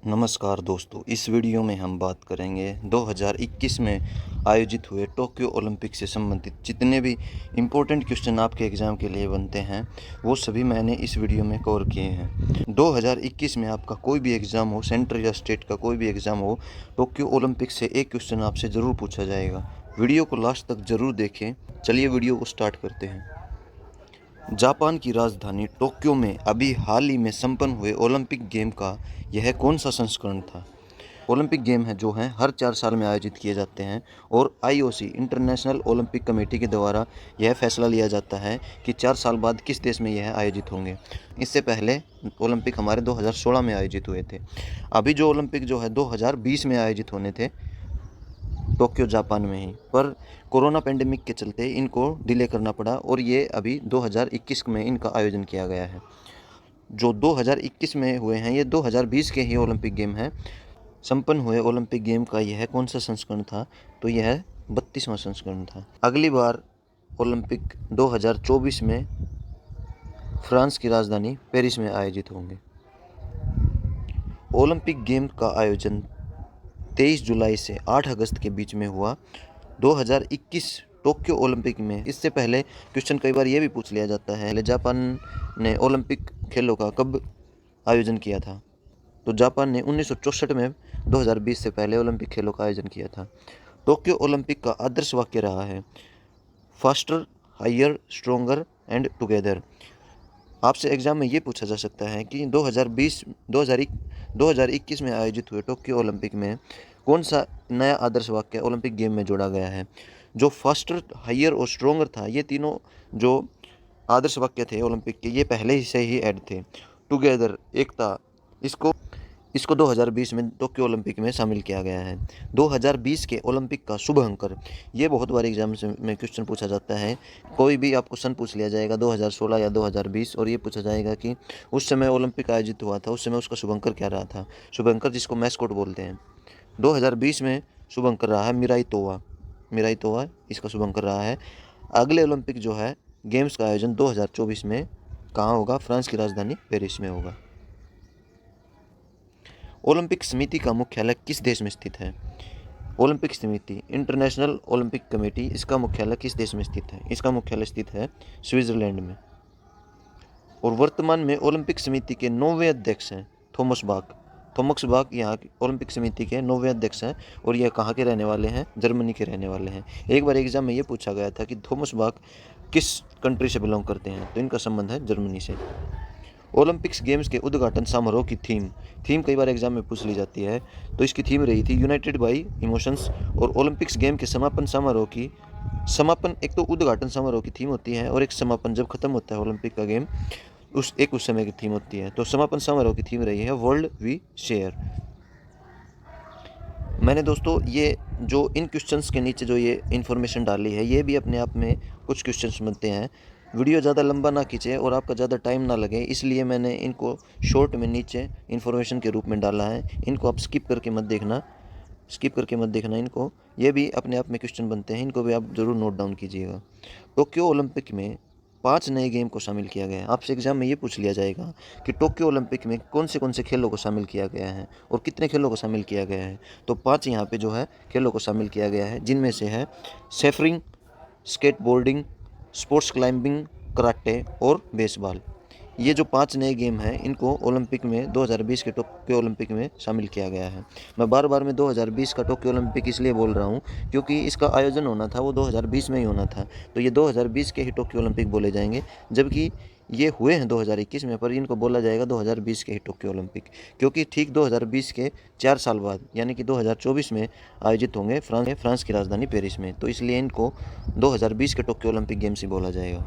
नमस्कार दोस्तों, इस वीडियो में हम बात करेंगे 2021 में आयोजित हुए टोक्यो ओलंपिक से संबंधित जितने भी इम्पोर्टेंट क्वेश्चन आपके एग्ज़ाम के लिए बनते हैं वो सभी मैंने इस वीडियो में कवर किए हैं। 2021 में आपका कोई भी एग्ज़ाम हो, सेंट्रल या स्टेट का कोई भी एग्ज़ाम हो, टोक्यो ओलंपिक से एक क्वेश्चन आपसे ज़रूर पूछा जाएगा। वीडियो को लास्ट तक ज़रूर देखें। चलिए वीडियो को स्टार्ट करते हैं। जापान की राजधानी टोक्यो में अभी हाल ही में संपन्न हुए ओलंपिक गेम का यह कौन सा संस्करण था? ओलंपिक गेम है जो हैं हर 4 साल में आयोजित किए जाते हैं और आईओसी इंटरनेशनल ओलंपिक कमेटी के द्वारा यह फैसला लिया जाता है कि 4 साल बाद किस देश में यह आयोजित होंगे। इससे पहले ओलंपिक हमारे 2016 में आयोजित हुए थे। अभी जो ओलंपिक जो है 2020 में आयोजित होने थे टोक्यो जापान में ही, पर कोरोना पेंडेमिक के चलते इनको डिले करना पड़ा और ये अभी 2021 में इनका आयोजन किया गया है। जो 2021 में हुए हैं ये 2020 के ही ओलंपिक गेम हैं। संपन्न हुए ओलंपिक गेम का यह कौन सा संस्करण था? तो यह 32वां संस्करण था। अगली बार ओलंपिक 2024 में फ्रांस की राजधानी पेरिस में आयोजित होंगे। ओलंपिक गेम का आयोजन 23 जुलाई से 8 अगस्त के बीच में हुआ। 2021 टोक्यो ओलंपिक में इससे पहले क्वेश्चन कई बार ये भी पूछ लिया जाता है, जापान ने ओलंपिक खेलों का कब आयोजन किया था? तो जापान ने 1964 में 2020 से पहले ओलंपिक खेलों का आयोजन किया था। टोक्यो ओलंपिक का आदर्श वाक्य रहा है faster, higher, stronger and together. आपसे एग्जाम में ये पूछा जा सकता है कि 2021 में आयोजित हुए टोक्यो ओलंपिक में कौन सा नया आदर्श वाक्य ओलंपिक गेम में जोड़ा गया है? जो फास्टर, हायर और स्ट्रोंगर था, ये तीनों जो आदर्श वाक्य थे ओलंपिक के, ये पहले ही से ही ऐड थे। टुगेदर, एकता, इसको 2020 में टोक्यो ओलंपिक में शामिल किया गया है। 2020 के ओलंपिक का शुभ अंक, ये बहुत बार एग्जाम में क्वेश्चन पूछा जाता है। कोई भी आपको सन पूछ लिया जाएगा 2016 या 2020 और ये पूछा जाएगा कि उस समय ओलंपिक आयोजित हुआ था, उस समय उसका शुभंकर क्या रहा था। शुभंकर जिसको मैस्कोट बोलते हैं। 2020 में शुभंकर रहा है मिराई तोवा इसका शुभंकर रहा है। अगले ओलंपिक जो है गेम्स का आयोजन 2024 में कहाँ होगा? फ्रांस की राजधानी पेरिस में होगा। ओलंपिक समिति का मुख्यालय किस देश में स्थित है? ओलंपिक समिति, इंटरनेशनल ओलंपिक कमेटी, इसका मुख्यालय किस देश में स्थित है? इसका मुख्यालय स्थित है स्विट्जरलैंड में। और वर्तमान में ओलंपिक समिति के 9वें अध्यक्ष हैं थॉमस बाक यहाँ की ओलंपिक समिति के 9वें अध्यक्ष हैं और यह कहाँ के रहने वाले हैं? जर्मनी के रहने वाले हैं। एक बार एग्जाम में ये पूछा गया था कि थॉमस बाक किस कंट्री से बिलोंग करते हैं, तो इनका संबंध है जर्मनी से। ओलंपिक्स गेम्स के उद्घाटन समारोह की थीम कई बार एग्जाम में पूछ ली जाती है, तो इसकी थीम रही थी यूनाइटेड बाय इमोशंस। और ओलंपिक्स गेम के समापन एक तो उद्घाटन समारोह की थीम होती है और एक समापन जब खत्म होता है ओलंपिक का गेम उस समय की थीम होती है। तो समापन समारोह की थीम रही है वर्ल्ड वी शेयर। मैंने दोस्तों ये जो इन क्वेश्चंस के नीचे जो ये इन्फॉर्मेशन डाली है, ये भी अपने आप में कुछ क्वेश्चंस बनते हैं। वीडियो ज़्यादा लंबा ना खींचे और आपका ज़्यादा टाइम ना लगे, इसलिए मैंने इनको शॉर्ट में नीचे इन्फॉर्मेशन के रूप में डाला है। इनको आप स्किप करके मत देखना इनको। ये भी अपने आप में क्वेश्चन बनते हैं, इनको भी आप ज़रूर नोट डाउन कीजिएगा। टोक्यो ओलंपिक में 5 नए गेम को शामिल किया गया है। आपसे एग्जाम में ये पूछ लिया जाएगा कि टोक्यो ओलंपिक में कौन से खेलों को शामिल किया गया है और कितने खेलों को शामिल किया गया है। तो 5 यहाँ पे जो है खेलों को शामिल किया गया है, जिनमें से है सेफरिंग, स्केटबोर्डिंग, स्पोर्ट्स क्लाइंबिंग, कराटे और बेसबॉल। ये जो 5 नए गेम हैं इनको ओलंपिक में 2020 के टोक्यो ओलंपिक में शामिल किया गया है। मैं बार बार में 2020 का टोक्यो ओलंपिक इसलिए बोल रहा हूँ क्योंकि इसका आयोजन होना था वो 2020 में ही होना था, तो ये 2020 के ही टोक्यो ओलंपिक बोले जाएंगे, जबकि ये हुए हैं 2021 में, पर इनको बोला जाएगा 2020 के ही टोक्यो ओलंपिक, क्योंकि ठीक 2020 के 4 साल बाद यानी कि 2024 में आयोजित होंगे फ्रांस की राजधानी पेरिस में, तो इसलिए इनको 2020 के टोक्यो ओलंपिक गेम्स ही बोला जाएगा।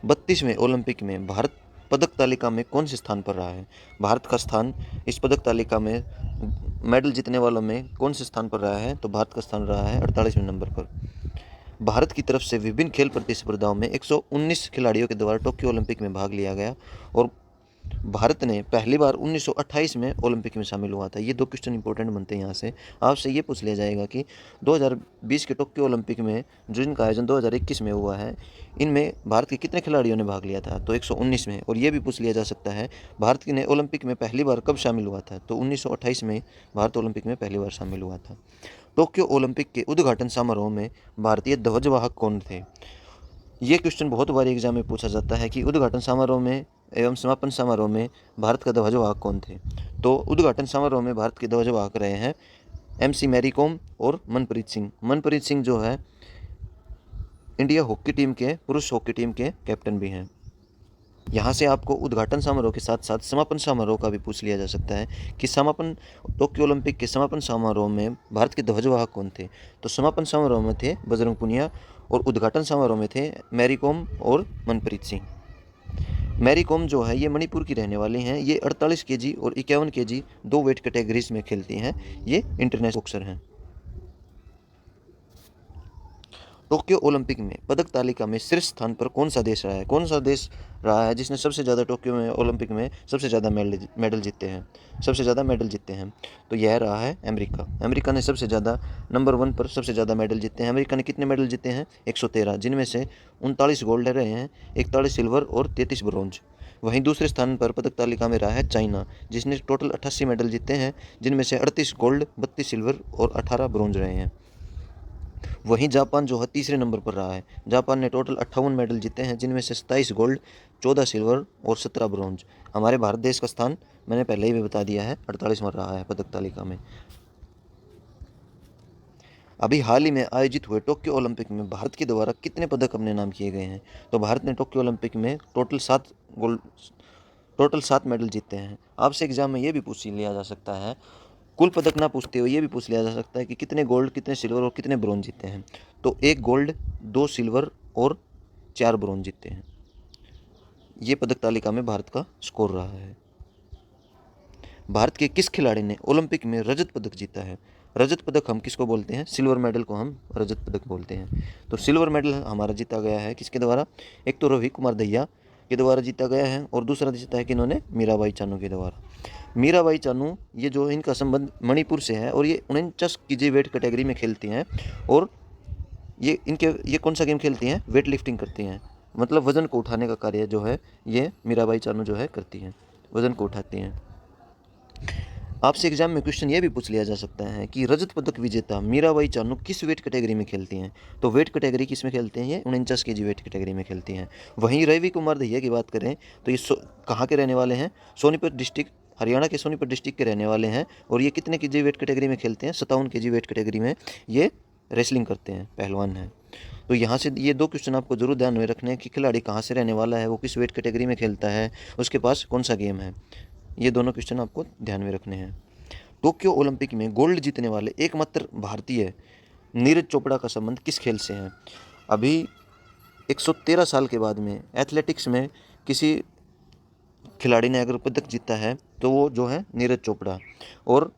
32वें ओलंपिक में भारत पदक तालिका में कौन से स्थान पर रहा है? भारत का स्थान इस पदक तालिका में मेडल जीतने वालों में कौन से स्थान पर रहा है? तो भारत का स्थान रहा है 48वें नंबर पर। भारत की तरफ से विभिन्न खेल प्रतिस्पर्धाओं में 119 खिलाड़ियों के द्वारा टोक्यो ओलंपिक में भाग लिया गया और भारत ने पहली बार 1928 में ओलंपिक में शामिल हुआ था। ये 2 क्वेश्चन इंपॉर्टेंट बनते हैं यहाँ से। आपसे ये पूछ लिया जाएगा कि 2020 के टोक्यो ओलंपिक में जिनका आयोजन 2021 में हुआ है, इनमें भारत के कितने खिलाड़ियों ने भाग लिया था? तो 119 में। और ये भी पूछ लिया जा सकता है भारत ने ओलंपिक में पहली बार कब शामिल हुआ था? तो 1928 में भारत ओलंपिक में पहली बार शामिल हुआ था। टोक्यो ओलंपिक के उद्घाटन समारोह में भारतीय ध्वजवाहक कौन थे? ये क्वेश्चन बहुत बार एग्जाम में पूछा जाता है कि उद्घाटन समारोह में एवं समापन समारोह में भारत का ध्वजवाहक कौन थे? तो उद्घाटन समारोह में भारत के ध्वजवाहक रहे हैं MC मैरी कॉम और मनप्रीत सिंह। मनप्रीत सिंह जो है इंडिया हॉकी टीम के, पुरुष हॉकी टीम के कैप्टन भी हैं। यहाँ से आपको उद्घाटन समारोह के साथ साथ समापन समारोह का भी पूछ लिया जा सकता है कि टोक्यो ओलंपिक के समापन समारोह में भारत के ध्वजवाहक कौन थे? तो समापन समारोह में थे बजरंग पुनिया और उद्घाटन समारोह में थे मैरी कॉम और मनप्रीत सिंह। मैरी कॉम जो है ये मणिपुर की रहने वाली हैं। ये 48 kg और 51 kg 2 वेट कैटेगरीज में खेलती हैं। ये इंटरनेशनल बॉक्सर हैं। टोक्यो ओलंपिक में पदक तालिका में शीर्ष स्थान पर कौन सा देश रहा है? कौन सा देश रहा है जिसने सबसे ज़्यादा टोक्यो में ओलंपिक में सबसे ज़्यादा मेडल जीते हैं? सबसे ज़्यादा मेडल जीते हैं तो यह रहा है अमेरिका। अमेरिका ने सबसे ज़्यादा नंबर 1 पर सबसे ज़्यादा मेडल जीते हैं। अमेरिका ने कितने मेडल जीते हैं? 113, जिनमें से 39 गोल्ड रहे हैं, 41 सिल्वर और 33 ब्रॉन्ज। वहीं दूसरे स्थान पर पदक तालिका में रहा है चाइना, जिसने टोटल 88 मेडल जीते हैं, जिनमें से 38 गोल्ड, 32 सिल्वर और 18 ब्रॉन्ज रहे हैं। वहीं जापान जो है तीसरे नंबर पर रहा है। जापान ने टोटल 58 मेडल जीते हैं, जिनमें से 27 गोल्ड, 14 सिल्वर और 17 ब्रॉन्ज। हमारे भारत देश का स्थान मैंने पहले ही भी बता दिया है, 48वां रहा है पदक तालिका में। अभी हाल ही में आयोजित हुए टोक्यो ओलंपिक में भारत के द्वारा कितने पदक अपने नाम किए गए हैं? तो भारत ने टोक्यो ओलंपिक में टोटल 7 मेडल जीते हैं। आपसे एग्जाम में ये भी पूछ लिया जा सकता है, कुल पदक ना पूछते हुए ये भी पूछ लिया जा सकता है कि कितने गोल्ड, कितने सिल्वर और कितने ब्रॉन्ज जीते हैं। तो 1 गोल्ड, 2 सिल्वर और 4 ब्रॉन्ज जीते हैं। ये पदक तालिका में भारत का स्कोर रहा है। भारत के किस खिलाड़ी ने ओलंपिक में रजत पदक जीता है? रजत पदक हम किसको बोलते हैं? सिल्वर मेडल को हम रजत पदक बोलते हैं। तो सिल्वर मेडल हमारा जीता गया है किसके द्वारा? एक तो रवि कुमार दहिया के द्वारा जीता गया है और दूसरा जीता है कि इन्होंने मीराबाई चानू के द्वारा। मीराबाई चानू ये जो इनका संबंध मणिपुर से है और ये 49 kg वेट कैटेगरी में खेलती हैं और ये कौन सा गेम खेलती हैं? वेट लिफ्टिंग करती हैं, मतलब वज़न को उठाने का कार्य जो है ये मीराबाई चानू जो है करती हैं, वज़न को उठाती हैं। आपसे एग्जाम में क्वेश्चन ये भी पूछ लिया जा सकता है कि रजत पदक विजेता मीराबाई चानू किस वेट कैटेगरी में खेलती हैं? तो वेट कैटेगरी किस में खेलते हैं? ये 49 kg वेट कैटेगरी में खेलती हैं। वहीं रवि कुमार दहिया की बात करें तो ये कहाँ के रहने वाले हैं? सोनीपत डिस्ट्रिक्ट, हरियाणा के सोनीपत डिस्ट्रिक्ट के रहने वाले हैं और ये कितने kg वेट कैटेगरी में खेलते हैं? 57 kg वेट कैटेगरी में ये रेसलिंग करते हैं, पहलवान हैं। तो यहाँ से ये 2 क्वेश्चन आपको जरूर ध्यान में रखने हैं कि खिलाड़ी कहाँ से रहने वाला है, वो किस वेट कैटेगरी में खेलता है, उसके पास कौन सा गेम है। ये दोनों क्वेश्चन आपको ध्यान में रखने हैं। टोक्यो ओलंपिक में गोल्ड जीतने वाले एकमात्र भारतीय नीरज चोपड़ा का संबंध किस खेल से है? अभी 113 साल के बाद में एथलेटिक्स में किसी खिलाड़ी ने अगर पदक जीता है तो वो जो है नीरज चोपड़ा। और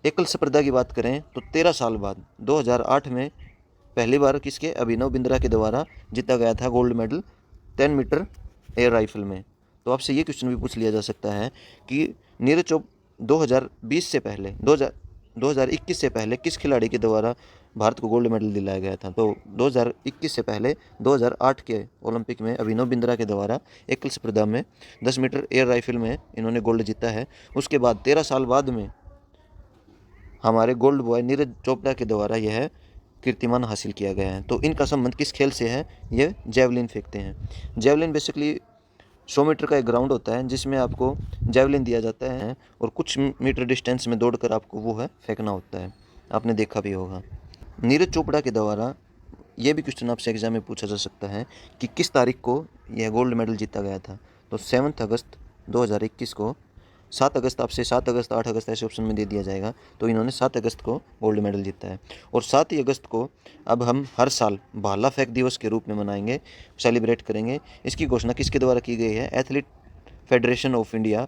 एकल स्पर्धा की बात करें तो 13 साल बाद 2008 में पहली बार किसके? अभिनव बिंद्रा के द्वारा जीता गया था gold medal 10 metre air rifle में। तो आपसे ये क्वेश्चन भी पूछ लिया जा सकता है कि नीरज चोपड़ा 2021 से पहले किस खिलाड़ी के द्वारा भारत को गोल्ड मेडल दिलाया गया था? तो 2021 से पहले 2008 के ओलंपिक में अभिनव बिंद्रा के द्वारा एकल स्पर्धा में 10 मीटर एयर राइफल में इन्होंने गोल्ड जीता है। उसके बाद 13 साल बाद में हमारे गोल्ड बॉय नीरज चोपड़ा के द्वारा यह कीर्तिमान हासिल किया गया है। तो इनका संबंध किस खेल से है? ये जेवलिन फेंकते हैं। जेवलिन बेसिकली 100 मीटर का एक ग्राउंड होता है जिसमें आपको जेवलिन दिया जाता है और कुछ मीटर डिस्टेंस में दौड़कर आपको वो है फेंकना होता है, आपने देखा भी होगा। नीरज चोपड़ा के द्वारा ये भी क्वेश्चन आपसे एग्जाम में पूछा जा सकता है कि किस तारीख को यह गोल्ड मेडल जीता गया था? तो 7 अगस्त 2021 को। 7 अगस्त, आपसे 7 अगस्त 8 अगस्त ऐसे ऑप्शन में दे दिया जाएगा, तो इन्होंने 7 अगस्त को गोल्ड मेडल जीता है। और 7 ही अगस्त को अब हम हर साल भाला फेंक दिवस के रूप में मनाएंगे, सेलिब्रेट करेंगे। इसकी घोषणा किसके द्वारा की गई है? एथलीट फेडरेशन ऑफ इंडिया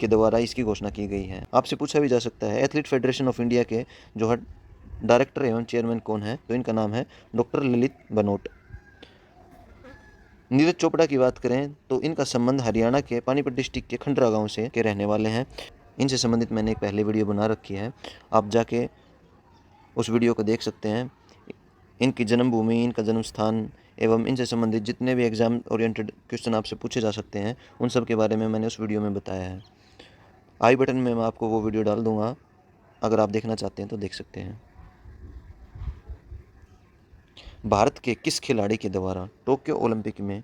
के द्वारा इसकी घोषणा की गई है। आपसे पूछा भी जा सकता है एथलीट फेडरेशन ऑफ इंडिया के जो है डायरेक्टर एवं चेयरमैन कौन है? तो इनका नाम है डॉक्टर ललित बनोट। नीरज चोपड़ा की बात करें तो इनका संबंध हरियाणा के पानीपत डिस्ट्रिक्ट के खंडरा गांव से के रहने वाले हैं। इनसे संबंधित मैंने एक पहले वीडियो बना रखी है, आप जाके उस वीडियो को देख सकते हैं। इनकी जन्मभूमि, इनका जन्म स्थान एवं इनसे संबंधित जितने भी एग्ज़ाम ओरिएंटेड क्वेश्चन आपसे पूछे जा सकते हैं उन सब के बारे में मैंने उस वीडियो में बताया है। आई बटन में मैं आपको वो वीडियो डाल दूँगा, अगर आप देखना चाहते हैं तो देख सकते हैं। भारत के किस खिलाड़ी के द्वारा टोक्यो ओलंपिक में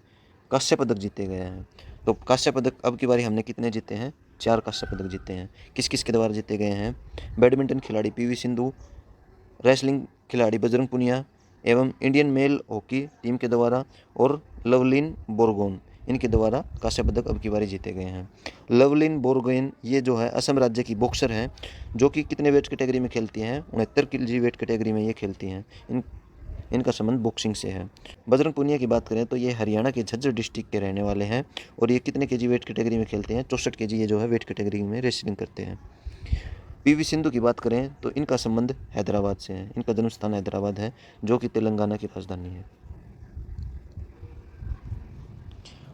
कांस्य पदक जीते गए हैं? तो कांस्य पदक अब की बारी हमने कितने जीते हैं? 4 कांस्य पदक जीते हैं। किस किस के द्वारा जीते गए हैं? बैडमिंटन खिलाड़ी पीवी सिंधु, रेसलिंग खिलाड़ी बजरंग पुनिया एवं इंडियन मेल हॉकी टीम के द्वारा और लवलिन बोरगोन, इनके द्वारा कांस्य पदक अब की बारी जीते गए हैं। लवलिन बोरगोन ये जो है असम राज्य की बॉक्सर हैं, जो कि कितने वेट कैटेगरी में खेलती हैं? 69 kg वेट कैटेगरी में ये खेलती हैं। इनका संबंध बॉक्सिंग से है। बजरंग पुनिया की बात करें तो ये हरियाणा के झज्जर डिस्ट्रिक्ट के रहने वाले हैं और ये कितने केजी वेट कैटेगरी में खेलते हैं? 64 kg ये जो है वेट कैटेगरी में रेसलिंग करते हैं। पीवी सिंधु की बात करें तो इनका संबंध हैदराबाद से है। इनका जन्म स्थान हैदराबाद है, जो कि तेलंगाना की राजधानी है।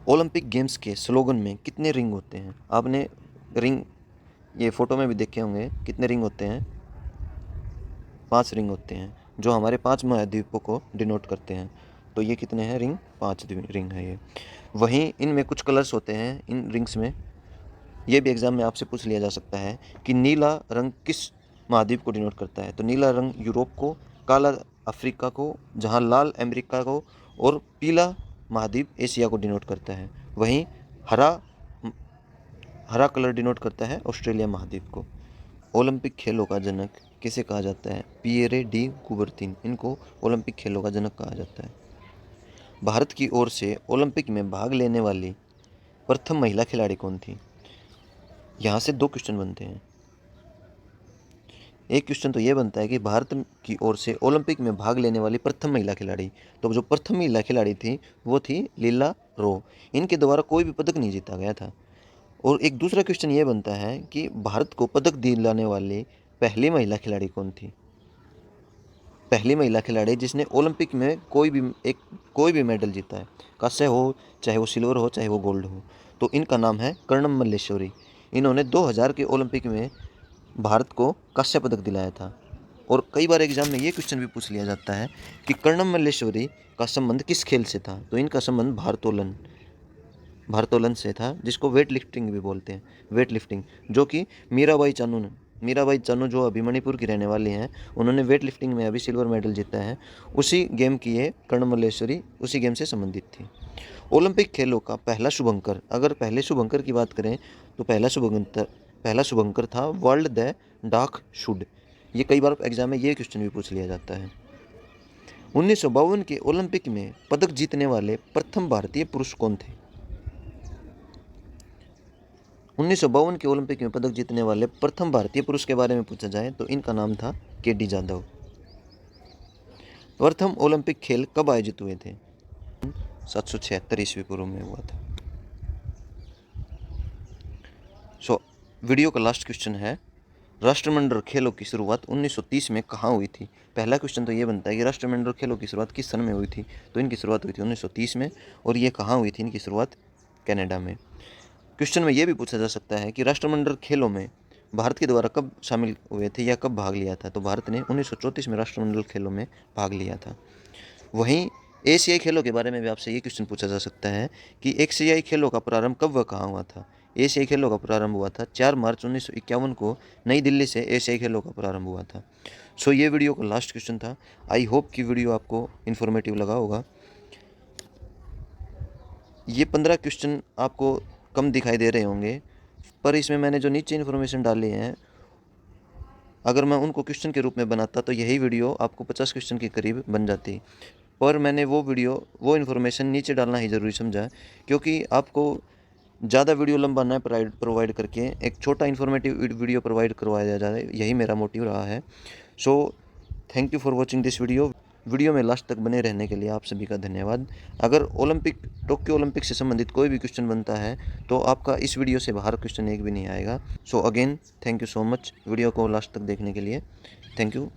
ओलंपिक गेम्स के स्लोगन में कितने रिंग होते हैं? आपने रिंग ये फोटो में भी देखे होंगे, कितने रिंग होते हैं? 5 रिंग होते हैं, जो हमारे 5 महाद्वीपों को डिनोट करते हैं। तो ये कितने हैं रिंग? 5 रिंग है ये। वहीं इनमें कुछ कलर्स होते हैं इन रिंग्स में। ये भी एग्जाम में आपसे पूछ लिया जा सकता है कि नीला रंग किस महाद्वीप को डिनोट करता है? तो नीला रंग यूरोप को, काला अफ्रीका को, जहाँ लाल अमेरिका को और पीला महाद्वीप एशिया को डिनोट करता है। वहीं हरा कलर डिनोट करता है ऑस्ट्रेलिया महाद्वीप को। ओलंपिक खेलों का जनक किसे कहा जाता है? पिएरे डी कुबर्तीन, इनको ओलंपिक खेलों का जनक कहा जाता है। भारत की ओर से ओलंपिक में भाग लेने वाली प्रथम महिला खिलाड़ी कौन थी? यहाँ से 2 क्वेश्चन बनते हैं। एक क्वेश्चन तो ये बनता है कि भारत की ओर से ओलंपिक में भाग लेने वाली प्रथम महिला खिलाड़ी, तो जो प्रथम महिला खिलाड़ी थी वो थी लीला रो। इनके द्वारा कोई भी पदक नहीं जीता गया था। और एक दूसरा क्वेश्चन ये बनता है कि भारत को पदक दिलाने वाली पहली महिला खिलाड़ी कौन थी? पहली महिला खिलाड़ी जिसने ओलंपिक में कोई भी मेडल जीता है, कांस्य हो, चाहे वो सिल्वर हो, चाहे वो गोल्ड हो, तो इनका नाम है कर्णम मल्लेश्वरी। इन्होंने 2000 के ओलंपिक में भारत को कांस्य पदक दिलाया था। और कई बार एग्जाम में ये क्वेश्चन भी पूछ लिया जाता है कि कर्णम मल्लेश्वरी का संबंध किस खेल से था? तो इनका संबंध भारोत्तोलन से था, जिसको वेट लिफ्टिंग भी बोलते हैं। वेट लिफ्टिंग, जो कि मीराबाई चानू जो अभी मणिपुर की रहने वाली हैं, उन्होंने वेट लिफ्टिंग में अभी सिल्वर मेडल जीता है। उसी गेम की ये कर्णम मल्लेश्वरी उसी गेम से संबंधित थी। ओलंपिक खेलों का पहला शुभंकर, अगर पहले शुभंकर की बात करें तो पहला शुभंकर था वर्ल्ड द डाक शुड। ये कई बार एग्जाम में ये क्वेश्चन भी पूछ लिया जाता है। 1952 के ओलंपिक में पदक जीतने वाले प्रथम भारतीय पुरुष कौन थे? 1952 के ओलंपिक में पदक जीतने वाले प्रथम भारतीय पुरुष के बारे में पूछा जाए तो इनका नाम था के.डी. जाधव। प्रथम ओलंपिक खेल कब आयोजित हुए थे? 776 ईस्वी पूर्व में हुआ था। वीडियो का लास्ट क्वेश्चन है, राष्ट्रमंडल खेलों की शुरुआत 1930 में कहाँ हुई थी? पहला क्वेश्चन तो ये बनता है कि राष्ट्रमंडल खेलों की शुरुआत किस सन में हुई थी? तो इनकी शुरुआत हुई थी 1930 में। और ये कहाँ हुई थी? इनकी शुरुआत कनाडा में। क्वेश्चन में ये भी पूछा जा सकता है कि राष्ट्रमंडल खेलों में भारत के द्वारा कब शामिल हुए थे या कब भाग लिया था? तो भारत ने 1934 में राष्ट्रमंडल खेलों में भाग लिया था। वहीं एशियाई खेलों के बारे में भी आपसे ये क्वेश्चन पूछा जा सकता है कि एशियाई खेलों का प्रारंभ कब व कहाँ हुआ था? एशियाई खेलों का प्रारंभ हुआ था 4 मार्च 1951 को नई दिल्ली से एशियाई खेलों का प्रारंभ हुआ था। ये वीडियो का लास्ट क्वेश्चन था। आई होप कि वीडियो आपको इन्फॉर्मेटिव लगा होगा। ये 15 क्वेश्चन आपको कम दिखाई दे रहे होंगे, पर इसमें मैंने जो नीचे इन्फॉर्मेशन डाली है, अगर मैं उनको क्वेश्चन के रूप में बनाता तो यही वीडियो आपको 50 क्वेश्चन के करीब बन जाती। पर मैंने वो इन्फॉर्मेशन नीचे डालना ही ज़रूरी समझा, क्योंकि आपको ज़्यादा वीडियो लंबा न प्रोवाइड करके एक छोटा इन्फॉर्मेटिव वीडियो प्रोवाइड करवाया जाए, यही मेरा मोटिव रहा है। Thank you for watching this video में लास्ट तक बने रहने के लिए आप सभी का धन्यवाद। अगर टोक्यो ओलंपिक से संबंधित कोई भी क्वेश्चन बनता है तो आपका इस वीडियो से बाहर क्वेश्चन एक भी नहीं आएगा। Again thank you so much video को लास्ट तक देखने के लिए। Thank you.